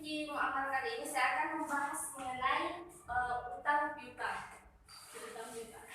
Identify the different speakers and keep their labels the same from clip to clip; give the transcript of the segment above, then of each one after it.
Speaker 1: Fikih Muamalah kali ini saya akan membahas mengenai utang piutang. Utang piutang.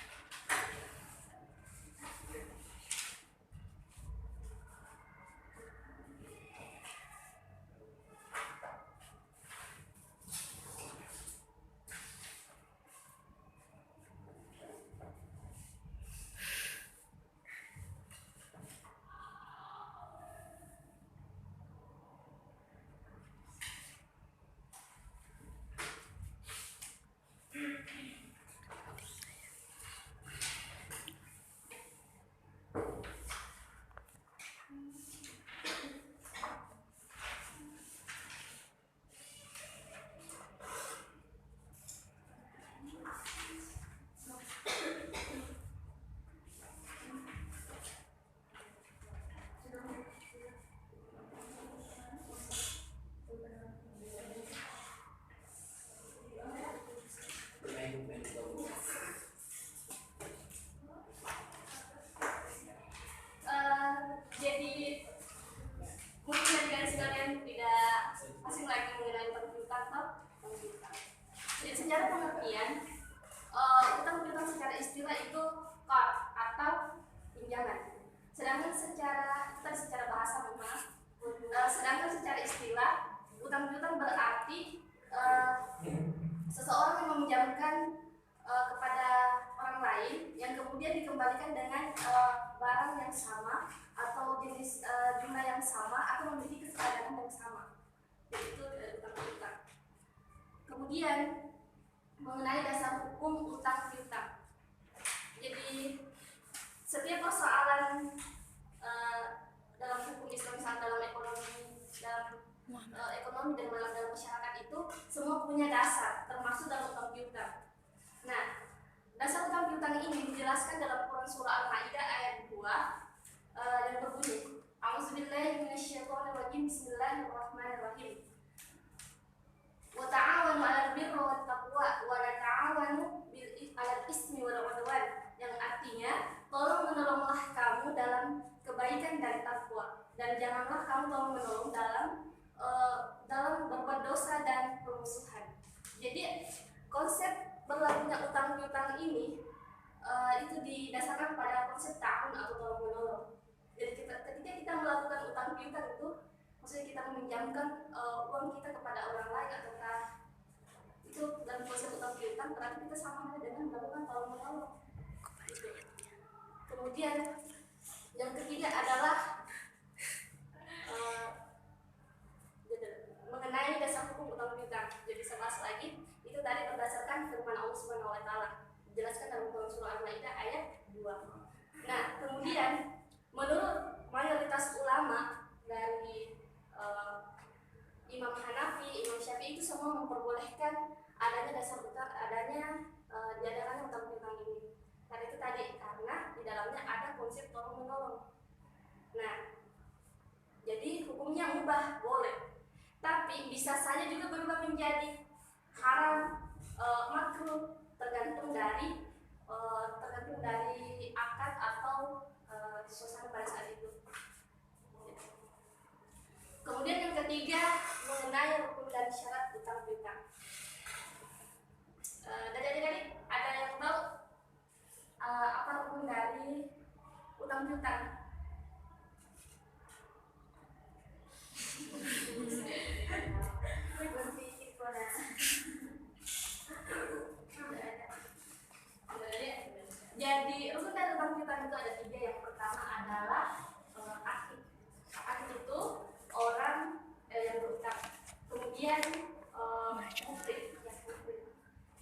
Speaker 1: Jadi mungkin dari sekalian tidak asing lagi mengenai utang piutang atau utang piutang. Jadi secara pengertian utang piutang secara istilah itu qard atau pinjaman. Sedangkan secara bahasa sedangkan secara istilah utang piutang berarti seseorang yang meminjamkan kepada orang lain yang kemudian dikembalikan dengan barang yang sama atau jenis jumlah yang sama atau memiliki kesadaran yang sama. Jadi itu utang piutang. Kemudian mengenai dasar hukum utang piutang. Jadi setiap persoalan dalam hukum Islam, misalnya dalam ekonomi dan dalam masyarakat itu semua punya dasar, termasuk dalam utang piutang. Nah, dasar utang piutang ini dijelaskan dalam Quran surah Al-Maidah ayat 2 yang berbunyi, A'udzubillahi minasyaitonirrajim, Bismillahirrahmanirrahim. Wa ta'awanu 'alal birri wat taqwa wa la ta'awanu 'alal ismi wal 'udwan, yang artinya tolong-menolonglah kamu dalam kebaikan dan takwa, dan janganlah kamu tolong-menolong dalam berbuat dosa dan permusuhan. Jadi konsep berlakunya utang piutang ini itu didasarkan pada konsep ta'awun atau tolong-menolong. Jadi ketika kita melakukan utang piutang itu maksudnya kita meminjamkan uang kita kepada orang lain ataukah itu dalam konsep utang piutang, berarti kita sama dengan melakukan tolong-menolong. Kemudian yang ketiga adalah mengenai dasar hukum utang piutang. Jadi saya bahas lagi, itu tadi berdasarkan firman Allah Subhanahu wa taala, dijelaskan dalam Quran surah Al-Maidah ayat 2. Nah, kemudian menurut mayoritas ulama dari Imam Hanafi, Imam Syafi'i itu semua memperbolehkan adanya dasar utang, diadakannya utang piutang ini. Karena itu tadi, karena di dalamnya ada konsep tolong menolong. Nah, jadi hukumnya mubah, boleh, tapi bisa saja juga berubah menjadi haram, makruh, tergantung dari akad atau suasana pada saat itu. Kemudian yang ketiga mengenai rukun dan syarat utang piutang. Dan adik-adik ada yang tahu apa rukun dari utang piutang? Jadi rukun dari utang piutang itu ada 3. Yang pertama adalah akid. Akid itu orang yang berutang. Kemudian mukrid,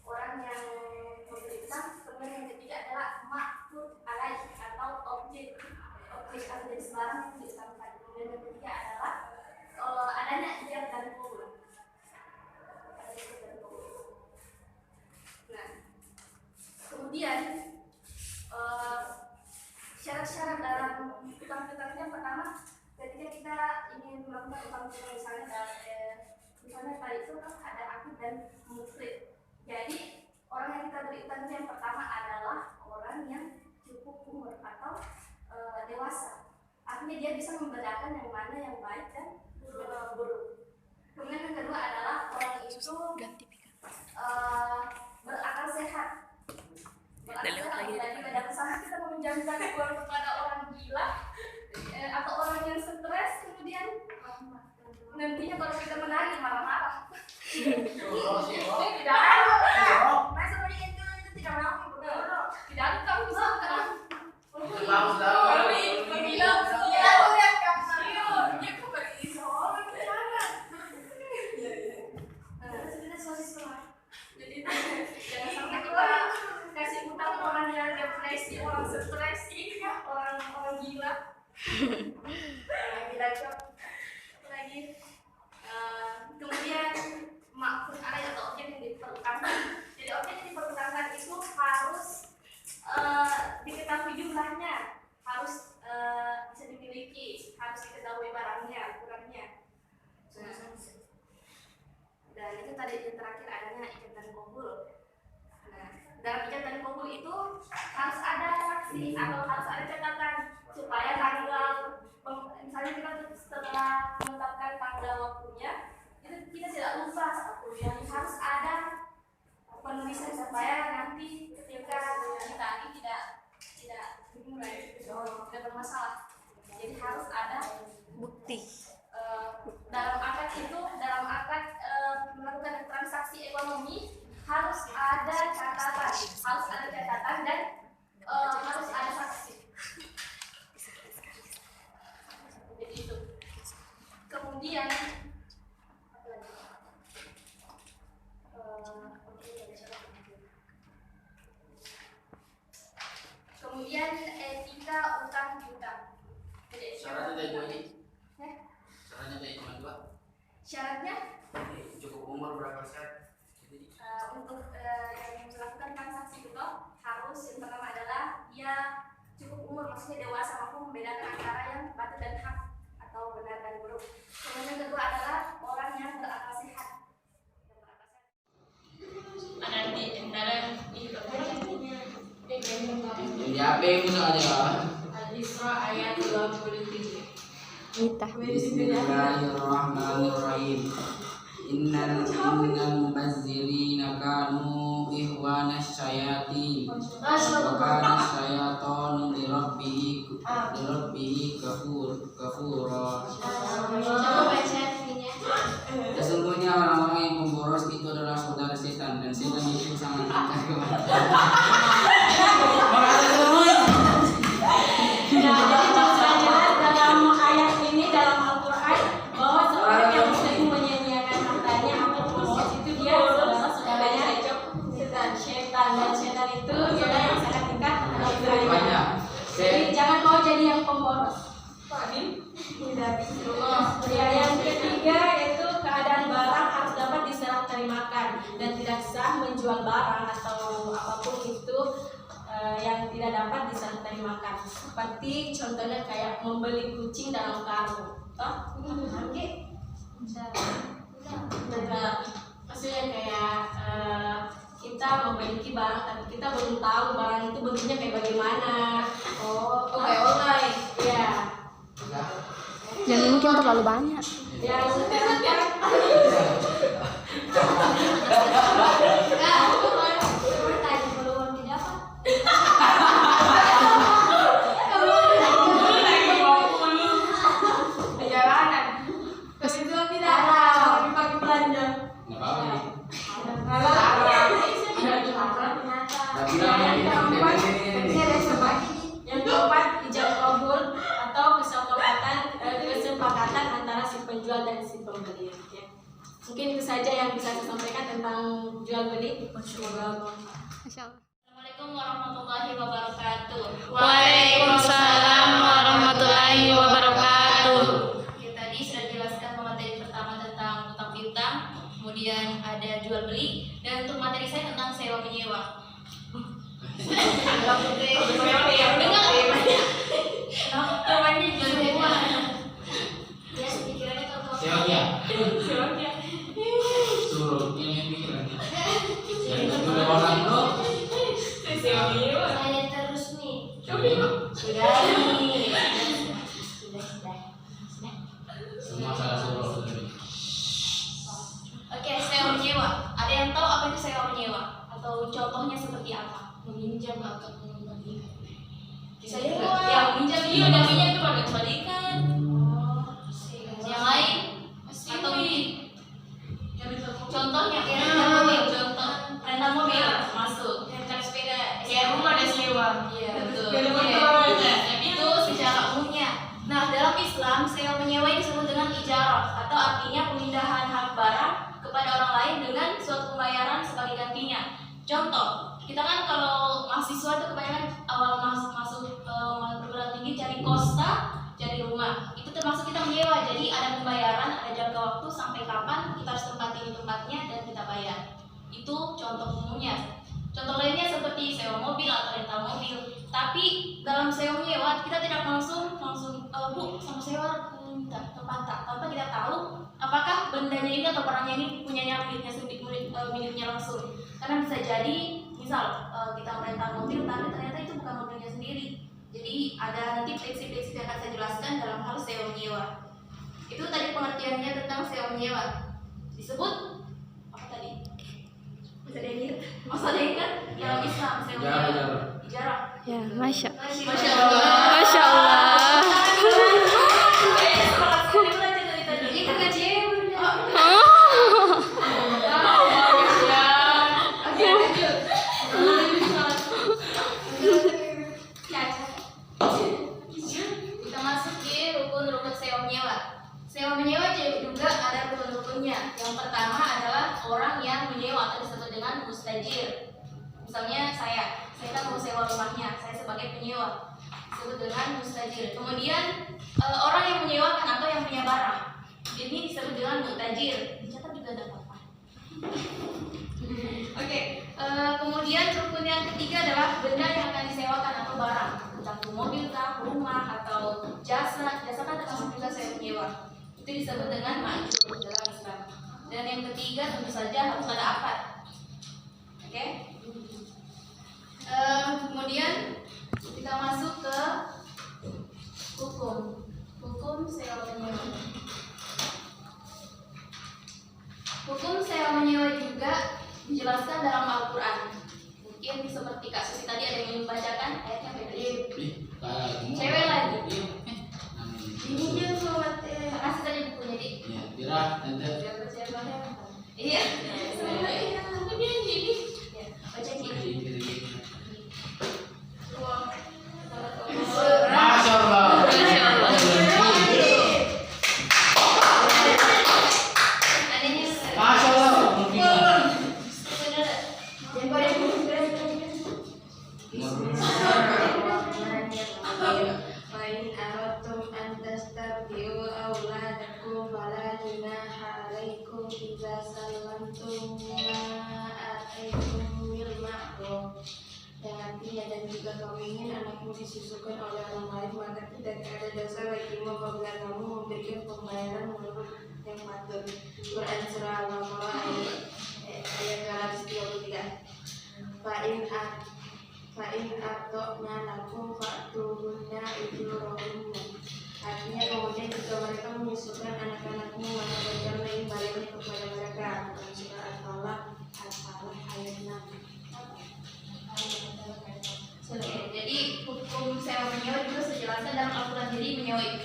Speaker 1: orang yang berutang. Kemudian yang ketiga adalah maqtud alaih atau objek atau jenis barang yang diutangkan. Kemudian yang ketiga adalah adanya ijab dan qabul. Nah, kemudian syarat-syarat dalam utang piutang yang pertama, ketika kita ingin melakukan utang piutang, misalnya tadi itu kan ada akid dan mukrid. Jadi orang yang kita beri utang yang pertama adalah orang yang cukup umur atau dewasa. Artinya dia bisa membedakan yang mana yang baik dan buruk. Kemudian yang kedua adalah jangan marah-marah.
Speaker 2: Tidak ada. Masa beri itu tidak mau betul.
Speaker 1: Tidak ada kamu bisa kan?
Speaker 3: Bagus lah.
Speaker 1: Jadi jangan sampai kita kasih utang orang yang depresi, orang stres, orang gila. Gila itu lagi. Kemudian maksud ada atau objek yang diperlukan. Jadi objek yang diperlukan itu harus diketahui jumlahnya, harus bisa dimiliki, harus diketahui barangnya, ukurannya. Dan itu tadi yang terakhir adanya ikatan kabul. Nah, dalam ikatan kabul itu harus ada saksi atau harus ada catatan supaya tanggal, misalnya kita setelah menetapkan tanggal waktunya, itu kita tidak lupa waktunya. Harus ada penulisan supaya nanti ketika kita ini tidak dimulai, tidak bermasalah. Jadi harus ada
Speaker 4: bukti.
Speaker 1: Dalam akad itu, dalam akad melakukan transaksi ekonomi harus ada catatan, dan harus ada saksi. Jadi itu. Kemudian kemudian etika utang piutang. Jadi
Speaker 3: Syaratnya dari dua ini.
Speaker 1: Ya?
Speaker 3: Syaratnya dari cuma dua.
Speaker 1: Syaratnya
Speaker 3: Cukup umur berapa syarat?
Speaker 1: untuk yang melakukan transaksi itu harus yang pertama adalah dia cukup umur, maksudnya dewasa, mampu membedakan antara yang batil dan hak atau benar dan buruk. Kemudian yang kedua adalah orang yang berakal sehat.
Speaker 3: Jadi apa yang saja?
Speaker 2: Al-Isra ayat 27.
Speaker 3: Bismillahirrahmanirrahim. Innal mubazzirina kanu ikhwana syayatin wa kana syayatanu lirabbihi kafura. Sesungguhnya orang-orang yang pemboros itu adalah saudara setan, dan setan itu sangat dekat kepada
Speaker 2: dalam ayat ini, dalam Al-Quran, bahwa seorang yang muslim menyanyiakan hartanya atau pemboros itu dia saudaranya setan, dan setan itu adalah yang sangat dekat
Speaker 3: banyak.
Speaker 2: Jadi jangan mau jadi yang pemboros. Yang ketiga yaitu keadaan barang harus dapat diserah terimakan dan tidak sah menjual barang atau apapun itu yang tidak dapat diserah terimakan. Seperti contohnya kayak membeli kucing dalam karung. Maksudnya kayak kita memiliki barang tapi kita belum tahu barang itu bentuknya kayak bagaimana. Kayak online. Iya.
Speaker 4: Dan mungkin terlalu banyak.
Speaker 2: Yang keempat, ijab kabul atau kesepakatan antara si penjual dan si pembeli. Ya. Mungkin itu saja yang bisa saya sampaikan tentang jual beli.
Speaker 1: Assalamualaikum warahmatullahi wabarakatuh.
Speaker 4: Waalaikumsalam warahmatullahi wabarakatuh.
Speaker 1: Oke, tadi sudah jelaskan materi pertama tentang utang piutang, kemudian ada jual beli, dan untuk materi saya tentang sewa menyewa.
Speaker 3: Suruh ini pikirannya. Jadi kedua orang itu
Speaker 2: Saya terus nih. Sudah.
Speaker 3: semua salah suruh.
Speaker 1: Oke, sewa menyewa. Ada yang tahu apa itu sewa menyewa? Atau contohnya seperti apa?
Speaker 2: Meminjam atau mengembalikan.
Speaker 1: Bisa juga. Yang minjam iya, yang minjam itu pada kembalikan. Yang lain atau mungkin
Speaker 2: contoh umumnya. Contoh lainnya seperti sewa mobil atau rental mobil. Tapi dalam sewa menyewa kita tidak langsung Bu sama sewa minta tempat tanpa kita tahu apakah bendanya ini atau barangnya ini miliknya langsung. Karena bisa jadi misal kita merental mobil tapi ternyata itu bukan mobilnya sendiri. Jadi ada nanti prinsip-prinsip yang akan saya jelaskan dalam hal sewa menyewa. Itu tadi pengertiannya tentang sewa menyewa. Disebut apa tadi? Bisa diingat? Masa diingat? Dalam Islam sewa menyewa. Ijarah.
Speaker 4: Ya, Masya
Speaker 2: Masya Allah.
Speaker 4: Masya Allah.
Speaker 2: Ini kan kecil. Kita masuk di rukun-rukun sewa menyewa. Sewa menyewa juga ada rukun-rukunnya. Yang pertama adalah orang yang menyewa atau disebut dengan mustajir. Misalnya saya kan mau sewa rumahnya, saya sebagai penyewa disebut dengan mustajir. Kemudian orang yang menyewakan atau yang punya barang ini disebut dengan mutajir. Dicatat juga ada apa-apa. Oke, kemudian rukun yang ketiga adalah benda yang akan disewakan atau barang, entah itu mobil kah, rumah atau jasa. Jasa kan termasuk juga sewa menyewa. Itu disebut dengan ma'jur dalam Islam. Dan yang ketiga tentu saja harus ada akad. Oke. Kemudian kita masuk ke hukum sewa menyewa. Hukum sewa menyewa juga dijelaskan dalam Al-Quran. Mungkin seperti Kak Susi tadi ada yang ingin membacakan ayatnya beda. Cewek lagi. Ini dia sobat. Kasih tadi bukunya di.
Speaker 3: Ya, birah tante.
Speaker 2: Siapa? Iya. Kemudian jadi. Ya, baca ini.
Speaker 3: Masya Allah. Masya Allah.
Speaker 1: Yang artinya dan jika kamu ingin anakmu disusukan oleh orang lain, maka tidak ada dasar bagimu apabila kamu memberikan pembayaran menurut yang patut. Quran surah Al-Baqarah ayat 233. Fa'in atokna lakum fa'tuhunna ujurahunna. Artinya kemudian jika mereka menyusukan anak-anakmu, maka berikanlah imbalannya kepada mereka. Quran surah Al-Falaq ayat 6.
Speaker 2: Jadi hukum sewa menyewa juga sejelaskan dalam Al-Quran. Jadi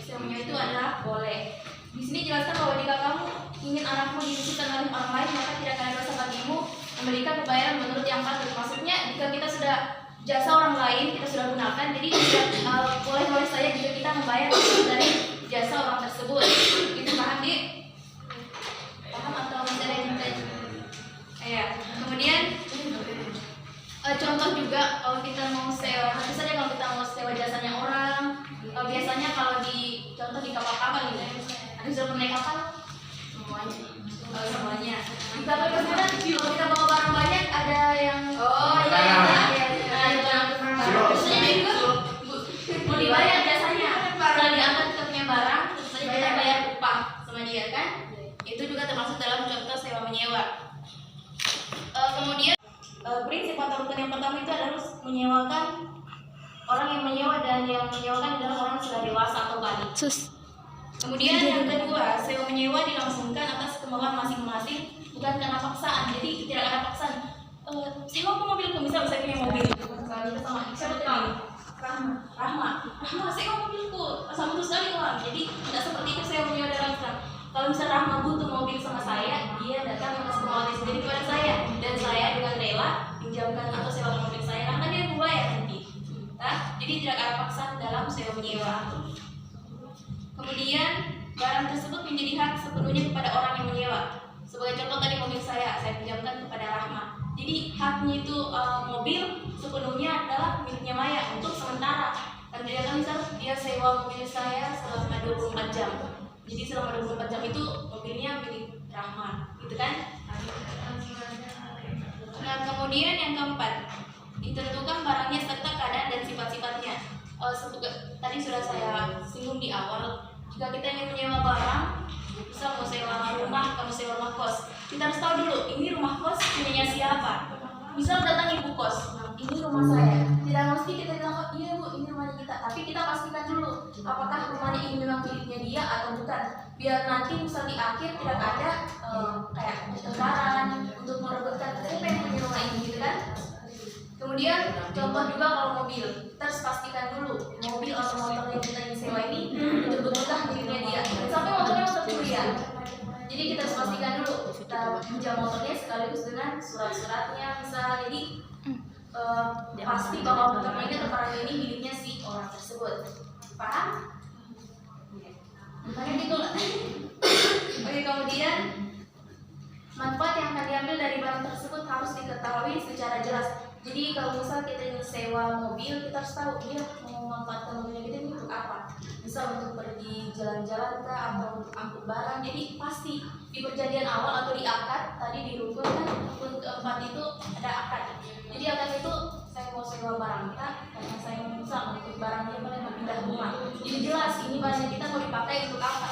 Speaker 2: sewa menyewa itu adalah boleh. Di sini jelaskan bahwa jika kamu ingin anakmu disusukan oleh orang lain, maka tidak akan ada dosa bagimu memberikan pembayaran menurut yang patut. Maksudnya jika kita sudah jasa orang lain kita sudah gunakan, jadi boleh saja jika kita membayar dari jasa orang tersebut. Itu paham di? Paham atau masih ada yang bertanya? Ya. Kemudian contoh juga kalau kita mau sewa, misalnya kalau kita mau sewa jasanya orang, biasanya kalau di contoh di kapal-kapal gitu, ada sudah pernah naik kapal? Semuanya. Di kapal kalau kita bawa barang banyak ada yang biasanya juga mau dibayar jasanya. Setelah diangkat kita punya barang, terus saja kita bayar upah sama dia kan? Itu juga termasuk dalam contoh sewa menyewa. Kemudian prinsip atau rukun yang pertama itu adalah menyewakan orang yang menyewa, dan yang menyewakan adalah orang yang sudah dewasa atau balik. Kemudian yang kedua, sewa menyewa dilangsungkan atas kemauan masing-masing, bukan karena paksaan. Jadi tidak ada paksaan. Sewa ke mobilku, misal saya punya mobil, kita sama siapa tadi? Rahma, sewa mobilku, sama terus sekali uang. Jadi tidak seperti itu sewa menyewa dalam Islam. Kalau misalnya Rahma butuh mobil sama saya, dia datang atas kemauan sendiri kepada saya, dan saya dengan rela pinjamkan atau sewa mobil saya karena dia membayar nanti. Jadi tidak ada paksaan dalam sewa menyewa. Kemudian barang tersebut menjadi hak sepenuhnya kepada orang yang menyewa. Sebagai contoh tadi mobil saya pinjamkan kepada Rahma. Jadi haknya itu mobil sepenuhnya adalah miliknya Maya untuk sementara. Dan dia kan misal dia sewa mobil saya selama 24 jam. Jadi selama 24 jam itu mobilnya milik Rahma, gitu kan? Nah,
Speaker 5: Kemudian yang keempat, ditentukan barangnya serta keadaan dan sifat-sifatnya. Tadi sudah saya singgung di awal, jika kita ingin menyewa barang, misal mau sewa rumah, kamu sewa rumah kos, kita harus tahu dulu ini rumah kos punyanya siapa. Misal datang ibu kos, ini rumah saya. Tidak mesti kita bilang, oh iya bu, ini rumahnya kita. Tapi kita pastikan dulu, apakah rumahnya ini memang miliknya dia atau bukan. Biar nanti misal di akhir tidak ada kayak pertengkaran untuk merebutkan siapa yang punya rumah ini, gitu kan? Kemudian contoh juga kalau mobil, kita harus pastikan dulu mobil atau motor yang kita ingin sewa ini betul-betulkah miliknya dia. Sampai motornya motor curian. Jadi kita harus pastikan dulu kita pinjam motornya sekaligus dengan surat-suratnya misalnya. Jadi pasti bahwa motornya ini atau barang ini miliknya si orang tersebut. Paham? Makanya gitu lah. Oke, kemudian manfaat yang akan diambil dari barang tersebut harus diketahui secara jelas. Jadi kalau misal kita ingin sewa mobil, kita harus tahu dia mau memanfaatkan mobilnya kita ini untuk apa. Misal untuk pergi jalan-jalan kah, atau untuk angkut barang. Jadi pasti di perjanjian awal atau di akad tadi di rukun kan, rukun keempat itu ada akad. Jadi akad itu saya mau sewa barang kita karena saya misal untuk barang dia mau pindah rumah. Jadi jelas ini barang kita mau dipakai untuk apa.